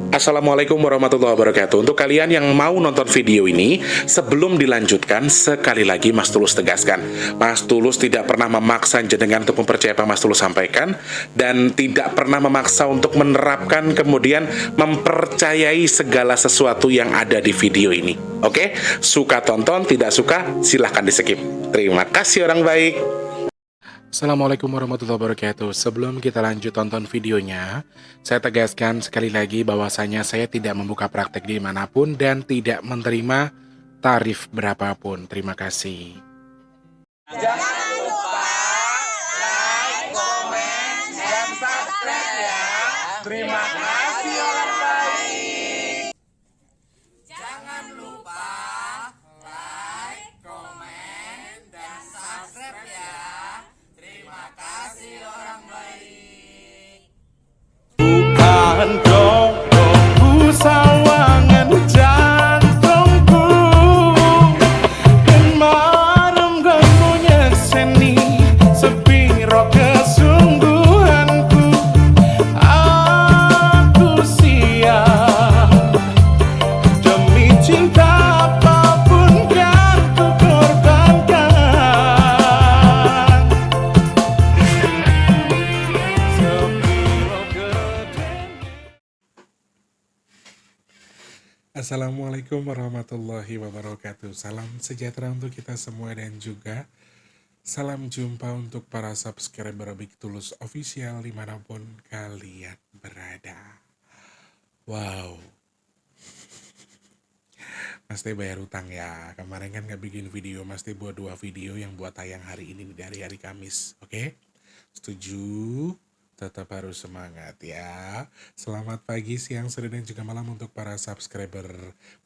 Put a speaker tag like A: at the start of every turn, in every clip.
A: Assalamualaikum warahmatullahi wabarakatuh. Untuk kalian yang mau nonton video ini, sebelum dilanjutkan, sekali lagi Mas Tulus tegaskan, Mas Tulus tidak pernah memaksa jenengan untuk mempercayai apa Mas Tulus sampaikan, dan tidak pernah memaksa untuk menerapkan kemudian mempercayai segala sesuatu yang ada di video ini. Oke? Suka tonton, tidak suka silahkan di skip. Terima kasih orang baik. Assalamualaikum warahmatullahi wabarakatuh. Sebelum kita lanjut tonton videonya, saya tegaskan sekali lagi bahwasanya saya tidak membuka praktek dimanapun dan tidak menerima tarif berapapun. Terima kasih.
B: Jangan lupa like, komen, dan subscribe ya. Terima kasih orang baik. Jangan lupa like, komen, dan subscribe ya. Terima kasih orang baik.
C: Bukan dongku sawangan jantungku dan marem ganggunya seni sepiro kesungguhanku. Aku siap demi cinta apapun kan ku korbankan. Sepiro gedenya.
A: Assalamualaikum warahmatullahi wabarakatuh. Salam sejahtera untuk kita semua dan juga salam jumpa untuk para subscriber Big Tulus Official dimanapun kalian berada. Wow, Mas Teh bayar utang ya. Kemarin kan nggak bikin video, Mas Teh buat 2 video yang buat tayang hari ini dari hari Kamis. Oke? Setuju? Tetap harus semangat ya. Selamat pagi, siang, sore, dan juga malam untuk para subscriber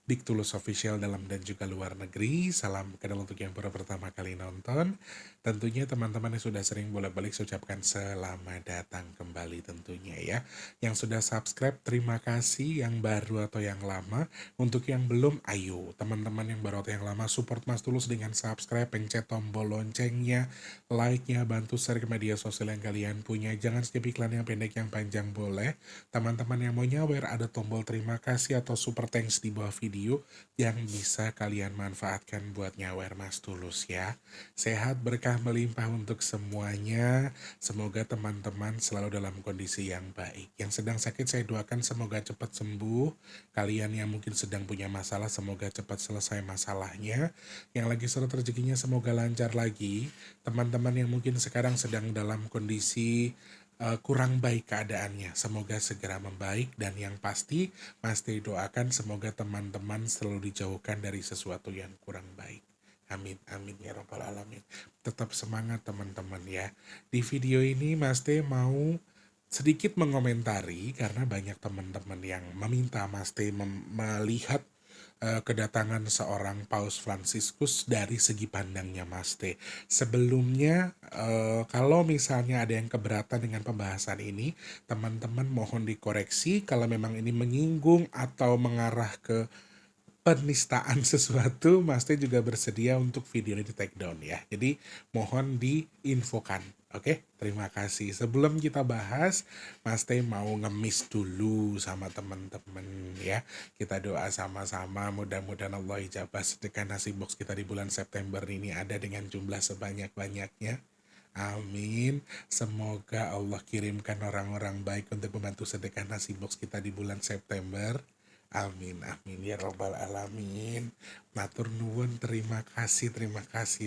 A: Big Tulus Official dalam dan juga luar negeri. Salam kenal untuk yang baru pertama kali nonton. Tentunya teman-teman yang sudah sering bolak-balik saya ucapkan selamat datang kembali tentunya ya. Yang sudah subscribe terima kasih, yang baru atau yang lama. Untuk yang belum, ayo teman-teman yang baru atau yang lama support Mas Tulus dengan subscribe, pencet tombol loncengnya, like-nya, bantu share ke media sosial yang kalian punya. Jangan skip iklan yang pendek yang panjang boleh. Teman-teman yang mau nyawer ada tombol terima kasih atau super thanks di bawah video yang bisa kalian manfaatkan buat nyawer Mas Tulus ya. Sehat berkah melimpah untuk semuanya. Semoga teman-teman selalu dalam kondisi yang baik. Yang sedang sakit saya doakan semoga cepat sembuh. Kalian yang mungkin sedang punya masalah semoga cepat selesai masalahnya. Yang lagi seret rezekinya semoga lancar lagi. Teman-teman yang mungkin sekarang sedang dalam kondisi kurang baik keadaannya, semoga segera membaik. Dan yang pasti Mas Teh doakan semoga teman-teman selalu dijauhkan dari sesuatu yang kurang baik. Amin, amin ya rabbal alamin. Tetap semangat teman-teman ya. Di video ini Mas Teh mau sedikit mengomentari karena banyak teman-teman yang meminta Mas Teh melihat kedatangan seorang Paus Fransiskus dari segi pandangnya Mas Teh. Sebelumnya, kalau misalnya ada yang keberatan dengan pembahasan ini, teman-teman mohon dikoreksi kalau memang ini menyinggung atau mengarah ke penistaan sesuatu, Mas Teh juga bersedia untuk video ini di take down ya. Jadi mohon diinfokan. Oke, terima kasih. Sebelum kita bahas, Mas Teh mau ngemis dulu sama teman-teman ya. Kita doa sama-sama, mudah-mudahan Allah ijabah sedekah nasi box kita di bulan September ini ada dengan jumlah sebanyak-banyaknya. Amin. Semoga Allah kirimkan orang-orang baik untuk membantu sedekah nasi box kita di bulan September. Amin, amin ya robbal alamin. Matur nuwun, terima kasih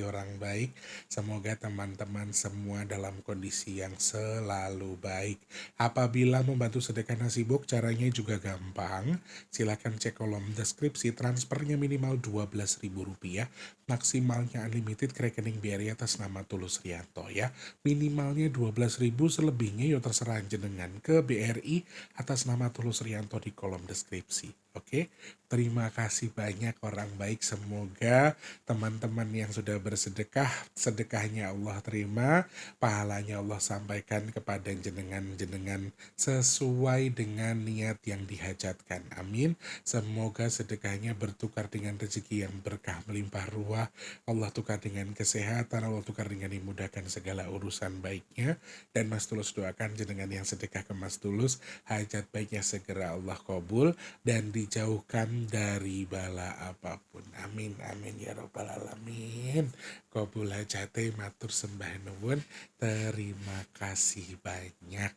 A: orang baik. Semoga teman-teman semua dalam kondisi yang selalu baik. Apabila membantu sedekah nasi box, caranya juga gampang. Silakan cek kolom deskripsi. Transfernya minimal Rp12.000, maksimalnya unlimited ke rekening BRI atas nama Tulus Rianto ya. Minimalnya 12.000, selebihnya ya terserah jenengan ke BRI atas nama Tulus Rianto di kolom deskripsi. Oke, terima kasih banyak orang baik. Semoga teman-teman yang sudah bersedekah, sedekahnya Allah terima, pahalanya Allah sampaikan kepada jenengan-jenengan sesuai dengan niat yang dihajatkan. Amin. Semoga sedekahnya bertukar dengan rezeki yang berkah melimpah ruah. Allah tukar dengan kesehatan, Allah tukar dengan dimudahkan segala urusan baiknya. Dan Mas Tulus doakan jenengan yang sedekah ke Mas Tulus, hajat baiknya segera Allah kabul dan dijauhkan dari bala apapun. Amin amin ya robbal alamin. Kabul hajate, matur sembah nuwun. Terima kasih banyak.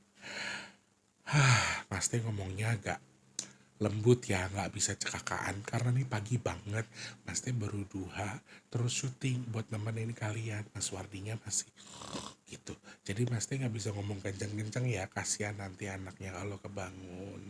A: Mas Teh ngomongnya agak lembut ya, nggak bisa cekakaan karena nih pagi banget. Mas Teh baru duha terus syuting buat nemenin kalian. Mas Wardinya masih gitu, jadi Mas Teh nggak bisa ngomong kenceng-kenceng ya, kasihan nanti anaknya kalau kebangun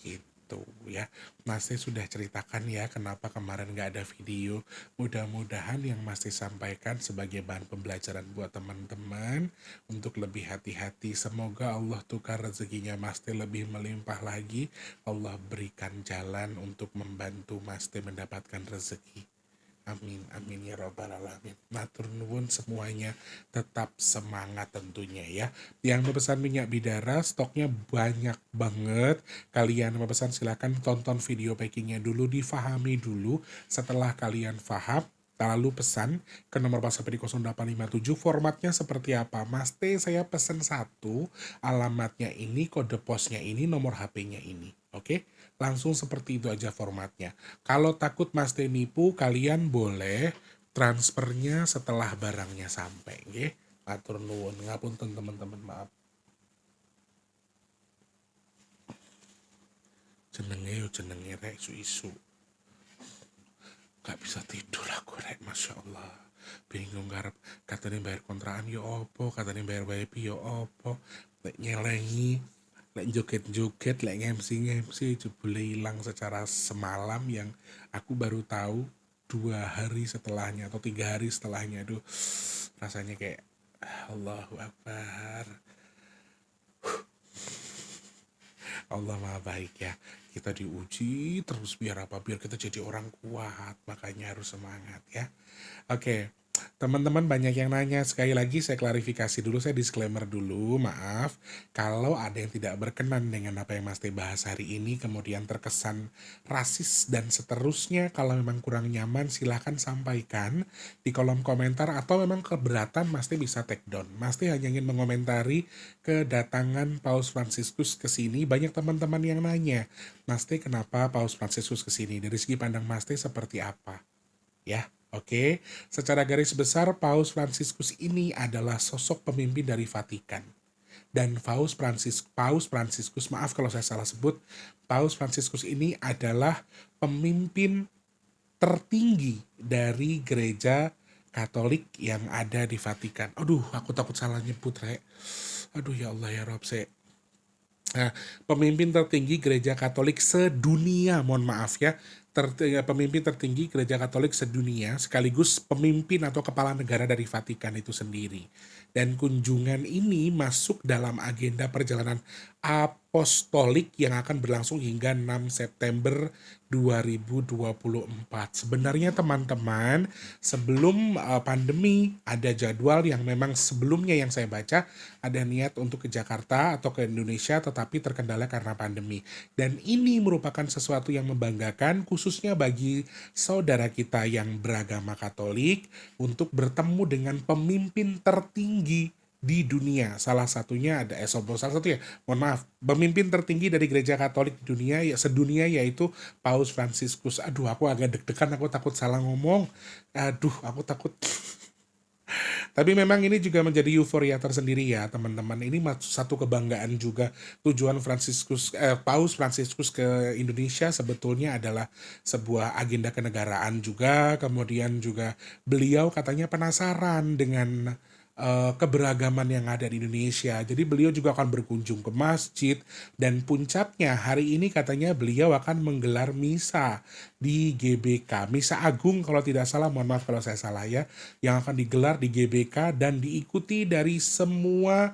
A: gitu ya. Mas Teh sudah ceritakan ya kenapa kemarin nggak ada video. Mudah-mudahan yang Mas Teh sampaikan sebagai bahan pembelajaran buat teman-teman untuk lebih hati-hati. Semoga Allah tukar rezekinya Mas Teh lebih melimpah lagi. Allah berikan jalan untuk membantu Mas Teh mendapatkan rezeki. Amin, amin ya robbal alamin. Matur nuwun semuanya, tetap semangat tentunya ya. Yang memesan minyak bidara stoknya banyak banget. Kalian memesan silakan tonton video packingnya dulu, difahami dulu. Setelah kalian paham, lalu pesan ke nomor WhatsApp di 0857. Formatnya seperti apa? Mas T, saya pesan satu, alamatnya ini, kode posnya ini, nomor HP-nya ini. Oke, langsung seperti itu aja formatnya. Kalau takut Mas T nipu, kalian boleh transfernya setelah barangnya sampai. Nggih, matur nuwun, ngapunten teman-teman, maaf. Jenenge rek isu-isu. Gak bisa tidur aku rek, Masya Allah. Bingung garap, katanya bayar kontrakan yo opo, katanya bayar WiFi yo opo, lek nyelengi, lek joget-joget, lek MC jebule hilang secara semalam yang aku baru tahu 2 hari setelahnya atau 3 hari setelahnya. Aduh, rasanya kayak Allahu Akbar. Allah maha baik ya. Kita diuji terus biar apa? Biar kita jadi orang kuat. Makanya harus semangat ya. Oke. Teman-teman banyak yang nanya, sekali lagi saya klarifikasi dulu, saya disclaimer dulu, maaf kalau ada yang tidak berkenan dengan apa yang Mas Teh bahas hari ini, kemudian terkesan rasis dan seterusnya. Kalau memang kurang nyaman silahkan sampaikan di kolom komentar, atau memang keberatan Mas Teh bisa take down. Mas Teh hanya ingin mengomentari kedatangan Paus Fransiskus ke sini. Banyak teman-teman yang nanya, Mas Teh kenapa Paus Fransiskus ke sini? Dari segi pandang Mas Teh seperti apa? Ya, oke. Secara garis besar, Paus Fransiskus ini adalah sosok pemimpin dari Vatikan. Dan Paus Fransiskus, maaf kalau saya salah sebut, Paus Fransiskus ini adalah pemimpin tertinggi dari gereja Katolik yang ada di Vatikan. Aduh, aku takut salah nyebut, Rek. Aduh, ya Allah ya Rob, Nah, pemimpin tertinggi gereja Katolik sedunia, mohon maaf ya, pemimpin tertinggi gereja Katolik sedunia, sekaligus pemimpin atau kepala negara dari Vatikan itu sendiri. Dan kunjungan ini masuk dalam agenda perjalanan apostolik yang akan berlangsung hingga 6 September 2024. Sebenarnya teman-teman, sebelum pandemi ada jadwal yang memang sebelumnya yang saya baca ada niat untuk ke Jakarta atau ke Indonesia, tetapi terkendala karena pandemi. Dan ini merupakan sesuatu yang membanggakan khususnya bagi saudara kita yang beragama Katolik untuk bertemu dengan pemimpin tertinggi di dunia. Salah satunya ada salah satu ya, mohon maaf, pemimpin tertinggi dari gereja Katolik di dunia ya, sedunia, yaitu Paus Fransiskus. Aduh, aku agak deg-degan, aku takut salah ngomong. Aduh, aku takut. Tapi memang ini juga menjadi euforia tersendiri ya teman-teman. Ini satu kebanggaan juga. Tujuan Paus Fransiskus ke Indonesia sebetulnya adalah sebuah agenda kenegaraan juga. Kemudian juga beliau katanya penasaran dengan keberagaman yang ada di Indonesia. Jadi beliau juga akan berkunjung ke masjid, dan puncaknya hari ini katanya beliau akan menggelar misa di GBK, misa agung kalau tidak salah, mohon maaf kalau saya salah ya, yang akan digelar di GBK dan diikuti dari semua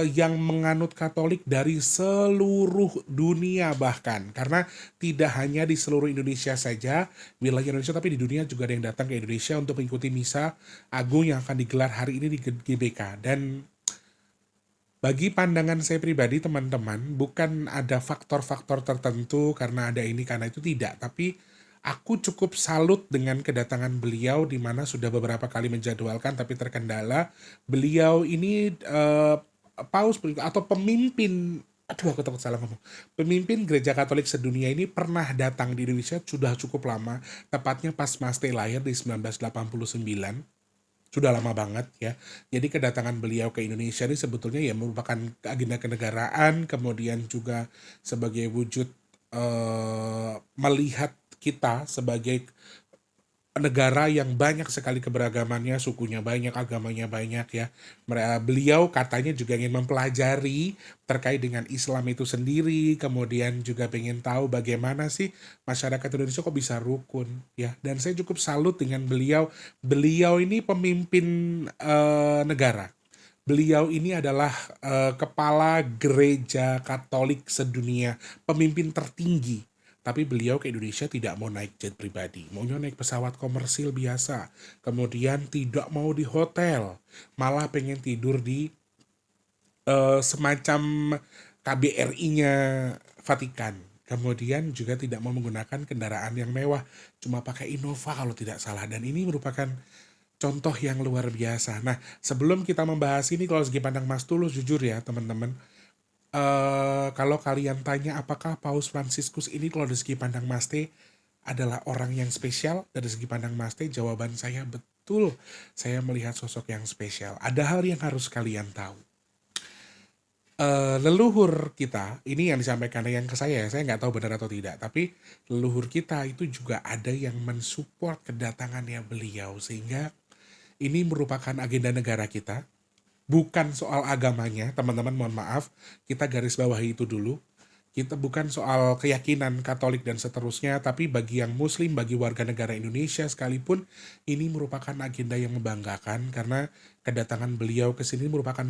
A: yang menganut Katolik dari seluruh dunia bahkan. Karena tidak hanya di seluruh Indonesia saja, wilayah Indonesia, tapi di dunia juga ada yang datang ke Indonesia untuk mengikuti misa agung yang akan digelar hari ini di GBK. Dan bagi pandangan saya pribadi teman-teman, bukan ada faktor-faktor tertentu karena ada ini karena itu, tidak, tapi aku cukup salut dengan kedatangan beliau di mana sudah beberapa kali menjadwalkan tapi terkendala. Beliau ini paus atau pemimpin, aduh aku takut salah ngomong, pemimpin gereja Katolik sedunia ini pernah datang di Indonesia sudah cukup lama, tepatnya pas Mas T lahir di 1989. Sudah lama banget ya. Jadi kedatangan beliau ke Indonesia ini sebetulnya ya merupakan agenda kenegaraan, kemudian juga sebagai wujud melihat kita sebagai negara yang banyak sekali keberagamannya, sukunya banyak, agamanya banyak ya. Beliau katanya juga ingin mempelajari terkait dengan Islam itu sendiri, kemudian juga pengen tahu bagaimana sih masyarakat Indonesia kok bisa rukun ya. Dan saya cukup salut dengan beliau. Beliau ini pemimpin negara. Beliau ini adalah kepala gereja Katolik sedunia, pemimpin tertinggi. Tapi beliau ke Indonesia tidak mau naik jet pribadi, maunya naik pesawat komersil biasa. Kemudian tidak mau di hotel, malah pengen tidur di semacam KBRI-nya Vatikan. Kemudian juga tidak mau menggunakan kendaraan yang mewah, cuma pakai Innova kalau tidak salah. Dan ini merupakan contoh yang luar biasa. Nah, sebelum kita membahas ini, kalau segi pandang Mas Tulus, jujur ya teman-teman, kalau kalian tanya apakah Paus Fransiskus ini kalau dari segi pandang Mas T adalah orang yang spesial, dari segi pandang Mas T, jawaban saya betul. Saya melihat sosok yang spesial. Ada hal yang harus kalian tahu. Leluhur kita, ini yang disampaikan yang ke saya nggak tahu benar atau tidak, tapi leluhur kita itu juga ada yang mensupport kedatangannya beliau, sehingga ini merupakan agenda negara kita. Bukan soal agamanya, teman-teman, mohon maaf, kita garis bawahi itu dulu. Kita bukan soal keyakinan Katolik dan seterusnya, tapi bagi yang Muslim, bagi warga negara Indonesia sekalipun, ini merupakan agenda yang membanggakan karena kedatangan beliau ke sini merupakan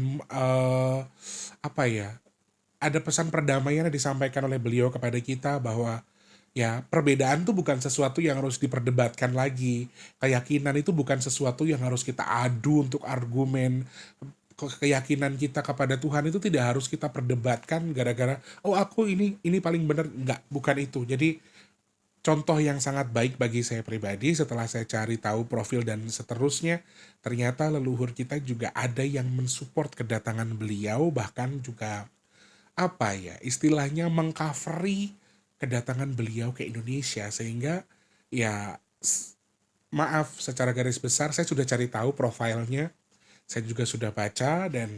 A: ada pesan perdamaian yang disampaikan oleh beliau kepada kita bahwa ya, perbedaan itu bukan sesuatu yang harus diperdebatkan lagi. Keyakinan itu bukan sesuatu yang harus kita adu untuk argumen. Keyakinan kita kepada Tuhan itu tidak harus kita perdebatkan gara-gara oh aku ini paling benar. Enggak, bukan itu. Jadi contoh yang sangat baik bagi saya pribadi setelah saya cari tahu profil dan seterusnya, ternyata leluhur kita juga ada yang mensupport kedatangan beliau, bahkan juga istilahnya mengcovery kedatangan beliau ke Indonesia, sehingga ya maaf, secara garis besar saya sudah cari tahu profilnya, saya juga sudah baca, dan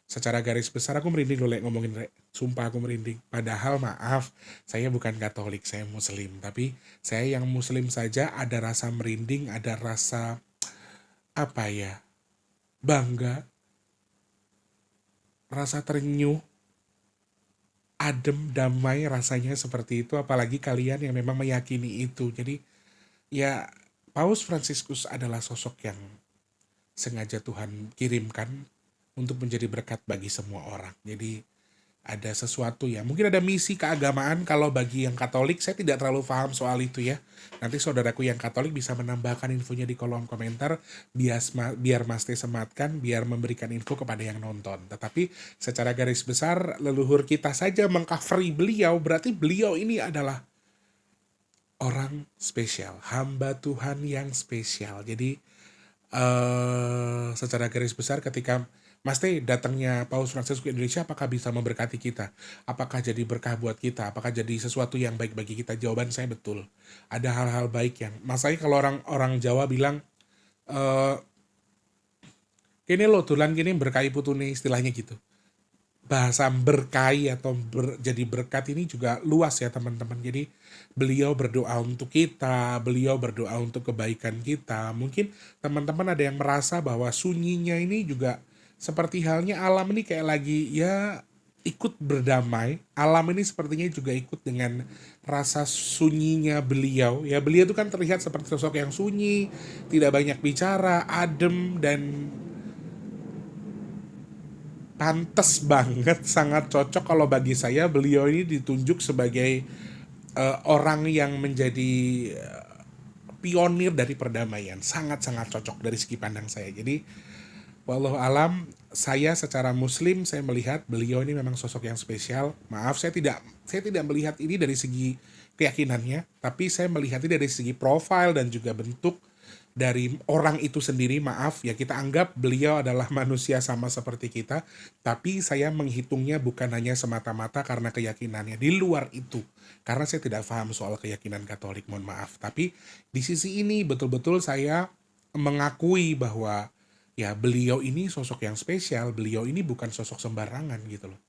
A: secara garis besar aku merinding loh ngomongin, sumpah aku merinding. Padahal maaf, saya bukan Katolik, saya Muslim, tapi saya yang Muslim saja ada rasa merinding, ada rasa bangga, rasa terenyuh, adem, damai rasanya seperti itu, apalagi kalian yang memang meyakini itu. Jadi ya, Paus Fransiskus adalah sosok yang sengaja Tuhan kirimkan untuk menjadi berkat bagi semua orang. Jadi ada sesuatu ya, mungkin ada misi keagamaan. Kalau bagi yang Katolik, saya tidak terlalu paham soal itu ya. Nanti saudaraku yang Katolik bisa menambahkan infonya di kolom komentar, biar Mas T sematkan, biar memberikan info kepada yang nonton. Tetapi secara garis besar, leluhur kita saja mengcovery beliau, berarti beliau ini adalah orang spesial, hamba Tuhan yang spesial. Jadi secara garis besar, ketika Mas T datangnya Paus Fransiskus ke Indonesia, apakah bisa memberkati kita? Apakah jadi berkah buat kita? Apakah jadi sesuatu yang baik bagi kita? Jawaban saya betul. Ada hal-hal baik yang, masanya kalau orang Jawa bilang, kini lo tulan kini berkahi putune, istilahnya gitu. Bahasa berkahi atau jadi berkat ini juga luas ya teman-teman. Jadi beliau berdoa untuk kita, beliau berdoa untuk kebaikan kita. Mungkin teman-teman ada yang merasa bahwa sunyinya ini juga seperti halnya alam ini kayak lagi ya ikut berdamai. Alam ini sepertinya juga ikut dengan rasa sunyinya beliau. Ya, beliau itu kan terlihat seperti sosok yang sunyi, tidak banyak bicara, adem, dan pantes banget, sangat cocok kalau bagi saya beliau ini ditunjuk sebagai orang yang menjadi pionir dari perdamaian. Sangat-sangat cocok dari segi pandang saya. Jadi wallahu alam, saya secara muslim saya melihat beliau ini memang sosok yang spesial. Maaf, saya tidak melihat ini dari segi keyakinannya, tapi saya melihat ini dari segi profil dan juga bentuk dari orang itu sendiri. Maaf ya, kita anggap beliau adalah manusia sama seperti kita, tapi saya menghitungnya bukan hanya semata-mata karena keyakinannya. Di luar itu, karena saya tidak paham soal keyakinan Katolik, mohon maaf. Tapi di sisi ini betul-betul saya mengakui bahwa ya beliau ini sosok yang spesial, beliau ini bukan sosok sembarangan gitu loh.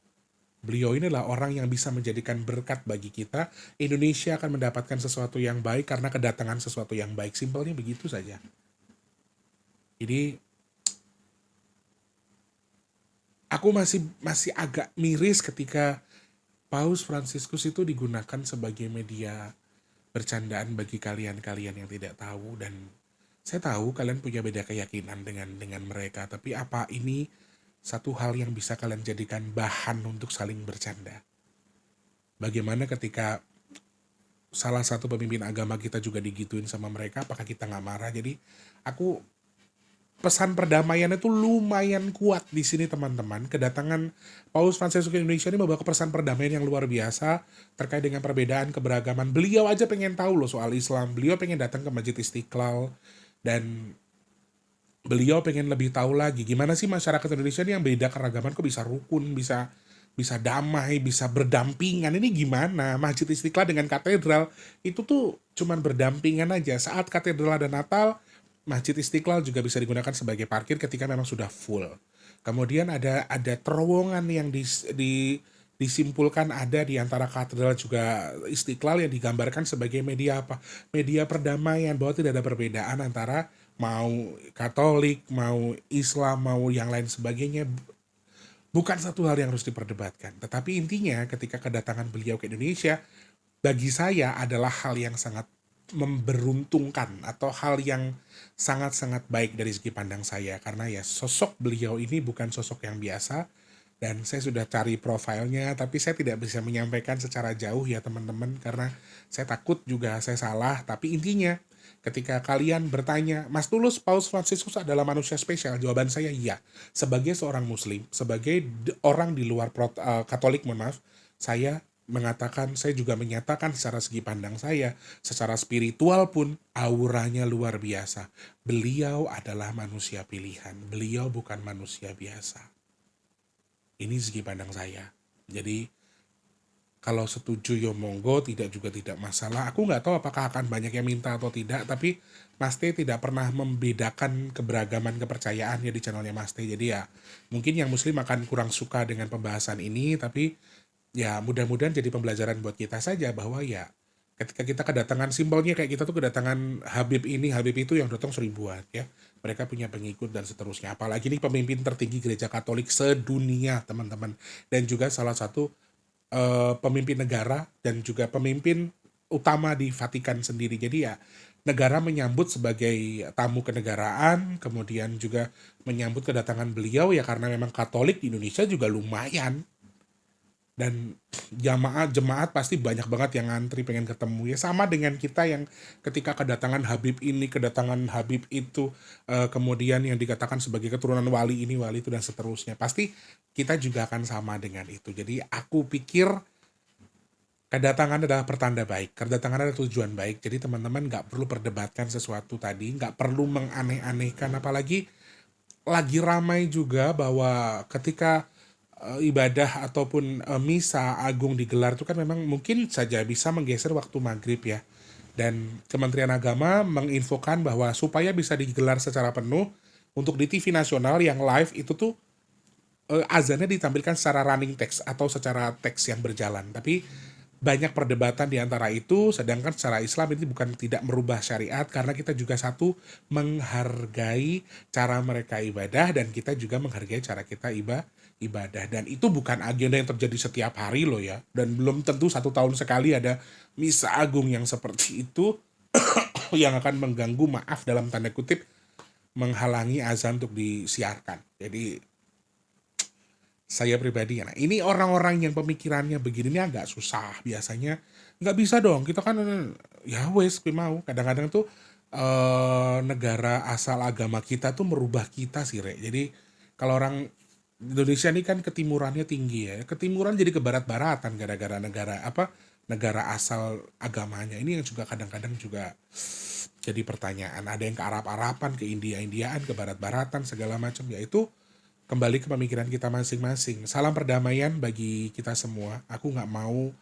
A: Beliau ini adalah orang yang bisa menjadikan berkat bagi kita. Indonesia akan mendapatkan sesuatu yang baik karena kedatangan sesuatu yang baik. Simpelnya begitu saja. Jadi aku masih agak miris ketika Paus Fransiskus itu digunakan sebagai media bercandaan bagi kalian-kalian yang tidak tahu. Dan saya tahu kalian punya beda keyakinan dengan mereka, tapi apa ini satu hal yang bisa kalian jadikan bahan untuk saling bercanda? Bagaimana ketika salah satu pemimpin agama kita juga digituin sama mereka, apakah kita nggak marah? Jadi aku pesan perdamaian itu lumayan kuat di sini teman-teman. Kedatangan Paus Fransiskus ke Indonesia ini membawa pesan perdamaian yang luar biasa terkait dengan perbedaan keberagaman. Beliau aja pengen tahu loh soal Islam. Beliau pengen datang ke Masjid Istiqlal dan beliau pengen lebih tahu lagi gimana sih masyarakat Indonesia ini yang beda keragaman kok bisa rukun, bisa damai, bisa berdampingan. Ini gimana? Masjid Istiqlal dengan katedral itu tuh cuman berdampingan aja. Saat katedral ada Natal, Masjid Istiqlal juga bisa digunakan sebagai parkir ketika memang sudah full. Kemudian ada terowongan yang disimpulkan ada di antara katedral juga Istiqlal yang digambarkan sebagai media apa? Media perdamaian, bahwa tidak ada perbedaan antara mau Katolik, mau Islam, mau yang lain sebagainya. Bukan satu hal yang harus diperdebatkan. Tetapi intinya ketika kedatangan beliau ke Indonesia, bagi saya adalah hal yang sangat memberuntungkan atau hal yang sangat-sangat baik dari segi pandang saya. Karena ya sosok beliau ini bukan sosok yang biasa. Dan saya sudah cari profilnya, tapi saya tidak bisa menyampaikan secara jauh ya teman-teman. Karena saya takut juga saya salah. Tapi intinya ketika kalian bertanya, Mas Tulus, Paus Fransiskus adalah manusia spesial? Jawaban saya iya. Sebagai seorang muslim, sebagai orang di luar Katolik, mohon maaf, saya mengatakan, saya juga menyatakan secara segi pandang saya, secara spiritual pun auranya luar biasa. Beliau adalah manusia pilihan. Beliau bukan manusia biasa. Ini segi pandang saya. Jadi kalau setuju ya monggo, tidak juga tidak masalah. Aku nggak tahu apakah akan banyak yang minta atau tidak, tapi Mas T tidak pernah membedakan keberagaman kepercayaan ya di channelnya Mas T. Jadi ya mungkin yang muslim akan kurang suka dengan pembahasan ini, tapi ya mudah-mudahan jadi pembelajaran buat kita saja bahwa ya ketika kita kedatangan, simbolnya kayak kita tuh kedatangan Habib ini, Habib itu yang datang 1000-an ya. Mereka punya pengikut dan seterusnya. Apalagi ini pemimpin tertinggi gereja Katolik sedunia teman-teman. Dan juga salah satu pemimpin negara dan juga pemimpin utama di Vatikan sendiri. Jadi ya negara menyambut sebagai tamu kenegaraan, kemudian juga menyambut kedatangan beliau ya karena memang Katolik di Indonesia juga lumayan. Dan jemaat pasti banyak banget yang ngantri pengen ketemu ya, sama dengan kita yang ketika kedatangan Habib ini, kedatangan Habib itu, kemudian yang dikatakan sebagai keturunan wali ini, wali itu dan seterusnya, pasti kita juga akan sama dengan itu. Jadi aku pikir kedatangan adalah pertanda baik, kedatangan adalah tujuan baik. Jadi teman-teman nggak perlu perdebatkan sesuatu tadi, nggak perlu menganeh-anehkan, apalagi lagi ramai juga bahwa ketika ibadah ataupun misa agung digelar itu kan memang mungkin saja bisa menggeser waktu maghrib ya. Dan Kementerian Agama menginfokan bahwa supaya bisa digelar secara penuh untuk di TV nasional yang live itu tuh azannya ditampilkan secara running text atau secara teks yang berjalan. Tapi banyak perdebatan di antara itu, sedangkan secara Islam ini bukan tidak merubah syariat karena kita juga satu menghargai cara mereka ibadah dan kita juga menghargai cara kita ibadah, dan itu bukan agenda yang terjadi setiap hari loh ya, dan belum tentu 1 tahun sekali ada misa agung yang seperti itu yang akan mengganggu, maaf dalam tanda kutip, menghalangi azan untuk disiarkan. Jadi Saya pribadi ya. Nah, ini orang-orang yang pemikirannya begini ini agak susah. Biasanya nggak bisa dong. Kita kan ya wes gue mau. Kadang-kadang tuh negara asal agama kita tuh merubah kita sih, Rek. Jadi kalau orang Indonesia ini kan ketimurannya tinggi ya. Ketimuran jadi ke barat-baratan gara-gara negara apa? Negara asal agamanya. Ini yang juga kadang-kadang juga jadi pertanyaan. Ada yang ke Arab-Araban, ke India-Indiaan, ke barat-baratan segala macam. Yaitu kembali ke pemikiran kita masing-masing. Salam perdamaian bagi kita semua. Aku nggak mau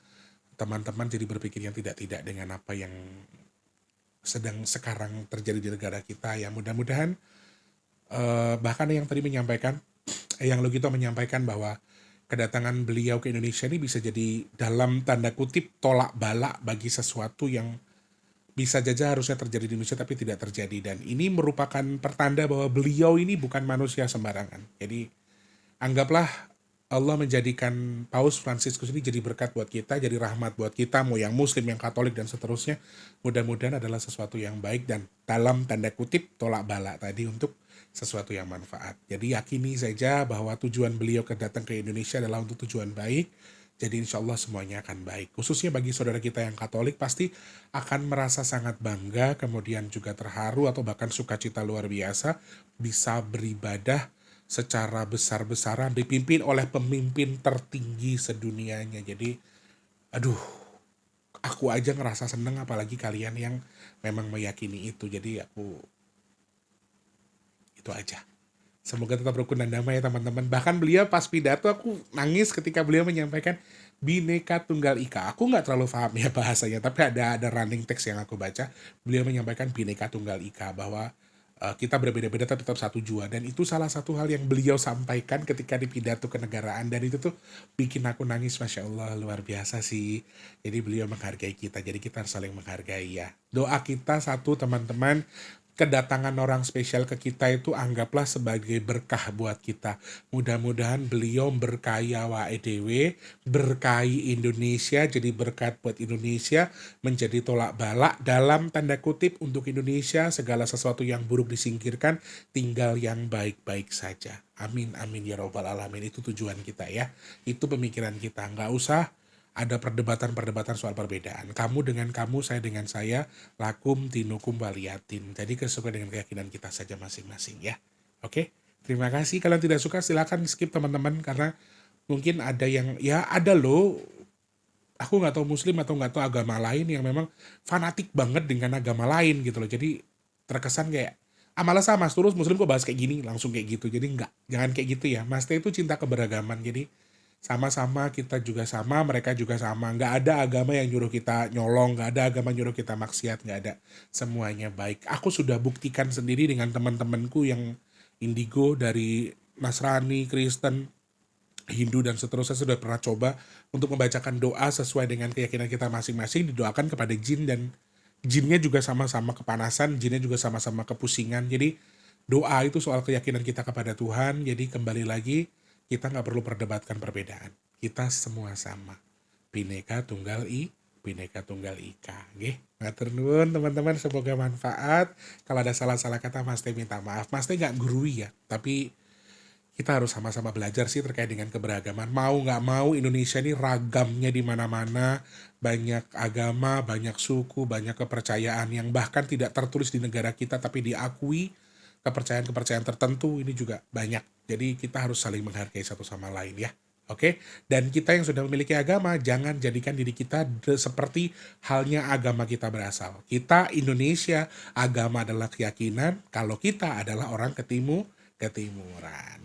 A: teman-teman jadi berpikir yang tidak-tidak dengan apa yang sedang sekarang terjadi di negara kita. Ya mudah-mudahan bahkan yang tadi menyampaikan, yang Logito menyampaikan bahwa kedatangan beliau ke Indonesia ini bisa jadi dalam tanda kutip tolak balak bagi sesuatu yang bisa saja harusnya terjadi di Indonesia tapi tidak terjadi, dan ini merupakan pertanda bahwa beliau ini bukan manusia sembarangan. Jadi anggaplah Allah menjadikan Paus Fransiskus ini jadi berkat buat kita, jadi rahmat buat kita, mau yang Muslim, yang Katolik, dan seterusnya. Mudah-mudahan adalah sesuatu yang baik dan dalam tanda kutip tolak balak tadi untuk sesuatu yang manfaat. Jadi yakini saja bahwa tujuan beliau datang ke Indonesia adalah untuk tujuan baik. Jadi insya Allah semuanya akan baik. Khususnya bagi saudara kita yang Katolik pasti akan merasa sangat bangga, kemudian juga terharu atau bahkan sukacita luar biasa bisa beribadah secara besar-besaran dipimpin oleh pemimpin tertinggi sedunianya. Jadi aduh, aku aja ngerasa seneng apalagi kalian yang memang meyakini itu. Jadi aku itu aja. Semoga tetap rukun dan damai ya teman-teman. Bahkan beliau pas pidato aku nangis ketika beliau menyampaikan Bhinneka Tunggal Ika. Aku nggak terlalu paham ya bahasanya, tapi ada running text yang aku baca. Beliau menyampaikan Bhinneka Tunggal Ika bahwa kita berbeda-beda tapi tetap satu jua, dan itu salah satu hal yang beliau sampaikan ketika di pidato kenegaraan, dan itu tuh bikin aku nangis. Masya Allah, luar biasa sih. Jadi beliau menghargai kita, jadi kita harus saling menghargai ya. Doa kita satu teman-teman, kedatangan orang spesial ke kita itu anggaplah sebagai berkah buat kita. Mudah-mudahan beliau berkahi awake dhewe, berkahi Indonesia, jadi berkat buat Indonesia, menjadi tolak balak dalam tanda kutip untuk Indonesia, segala sesuatu yang buruk disingkirkan, tinggal yang baik-baik saja. Amin, amin ya robbal alamin. Itu tujuan kita ya. Itu pemikiran kita. Nggak usah ada perdebatan-perdebatan soal perbedaan. Kamu dengan kamu, saya dengan saya, lakum dinukum waliyatin. Jadi sesuai dengan keyakinan kita saja masing-masing ya. Oke, terima kasih. Kalau tidak suka silakan skip teman-teman, karena mungkin ada yang, ya ada loh, aku nggak tahu Muslim atau nggak tahu agama lain yang memang fanatik banget dengan agama lain gitu loh. Jadi terkesan kayak, malah sama, terus Muslim kok bahas kayak gini, langsung kayak gitu. Jadi jangan kayak gitu ya. Mas Teh itu cinta keberagaman, jadi sama-sama, kita juga sama, mereka juga sama. Nggak ada agama yang nyuruh kita nyolong, nggak ada agama nyuruh kita maksiat, nggak ada. Semuanya baik. Aku sudah buktikan sendiri dengan teman-temanku yang indigo dari Nasrani, Kristen, Hindu, dan seterusnya. Sudah pernah coba untuk membacakan doa sesuai dengan keyakinan kita masing-masing, didoakan kepada jin, dan jinnya juga sama-sama kepanasan, jinnya juga sama-sama kepusingan. Jadi doa itu soal keyakinan kita kepada Tuhan. Jadi kembali lagi, kita nggak perlu perdebatkan perbedaan. Kita semua sama. Bhinneka Tunggal Bhinneka Tunggal Ika. Nggih, matur nuwun teman-teman, semoga manfaat. Kalau ada salah-salah kata, Mas Teh minta maaf. Mas Teh nggak gurui ya, tapi kita harus sama-sama belajar sih terkait dengan keberagaman. Mau nggak mau, Indonesia ini ragamnya di mana-mana, banyak agama, banyak suku, banyak kepercayaan yang bahkan tidak tertulis di negara kita tapi diakui. Kepercayaan-kepercayaan tertentu ini juga banyak. Jadi kita harus saling menghargai satu sama lain ya. Oke? Dan kita yang sudah memiliki agama, jangan jadikan diri kita seperti halnya agama kita berasal. Kita Indonesia, agama adalah keyakinan, kalau kita adalah orang ketimuran.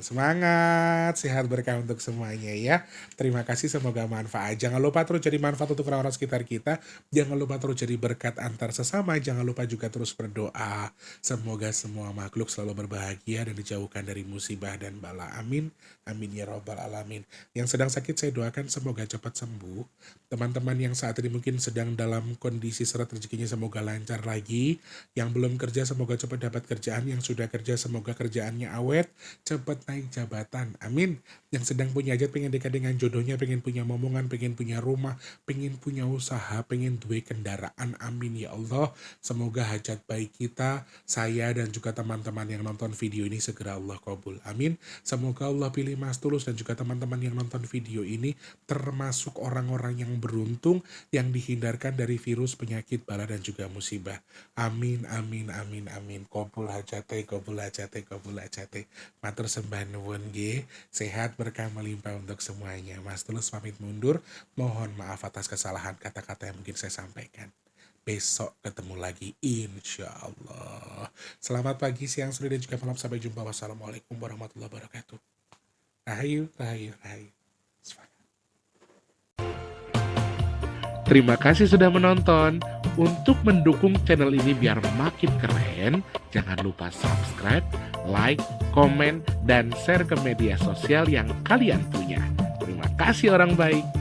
A: Semangat, sehat berkah untuk semuanya ya. Terima kasih, semoga manfaat. Jangan lupa terus jadi manfaat untuk orang-orang sekitar kita. Jangan lupa terus jadi berkat antar sesama. Jangan lupa juga terus berdoa. Semoga semua makhluk selalu berbahagia dan dijauhkan dari musibah dan bala. Amin. Amin ya robbal alamin. Yang sedang sakit saya doakan semoga cepat sembuh. Teman-teman yang saat ini mungkin sedang dalam kondisi seret rezekinya semoga lancar lagi. Yang belum kerja semoga cepat dapat kerjaan. Yang sudah kerja semoga kerjaannya awal awet, cepat naik jabatan. Amin. Yang sedang punya hajat, pengen dekat dengan jodohnya, pengen punya momongan, pengen punya rumah, pengen punya usaha, pengen duwe kendaraan. Amin ya Allah. Semoga hajat baik kita, saya dan juga teman-teman yang nonton video ini segera Allah kabul. Amin. Semoga Allah pilih Mas Tulus dan juga teman-teman yang nonton video ini termasuk orang-orang yang beruntung yang dihindarkan dari virus, penyakit, bala dan juga musibah. Amin, amin, amin, amin. Kabul hajate, kabul hajate, kabul hajate. Matur sembah nuwun nggih. Sehat berkah melimpah untuk semuanya. Mas Tulus pamit mundur. Mohon maaf atas kesalahan kata-kata yang mungkin saya sampaikan. Besok ketemu lagi insya Allah. Selamat pagi, siang, sore, dan juga malam. Sampai jumpa. Wassalamualaikum warahmatullahi wabarakatuh. Rahayu, rahayu, rahayu.
D: Terima kasih sudah menonton. Untuk mendukung channel ini biar makin keren, jangan lupa subscribe, like, komen, dan share ke media sosial yang kalian punya. Terima kasih orang baik.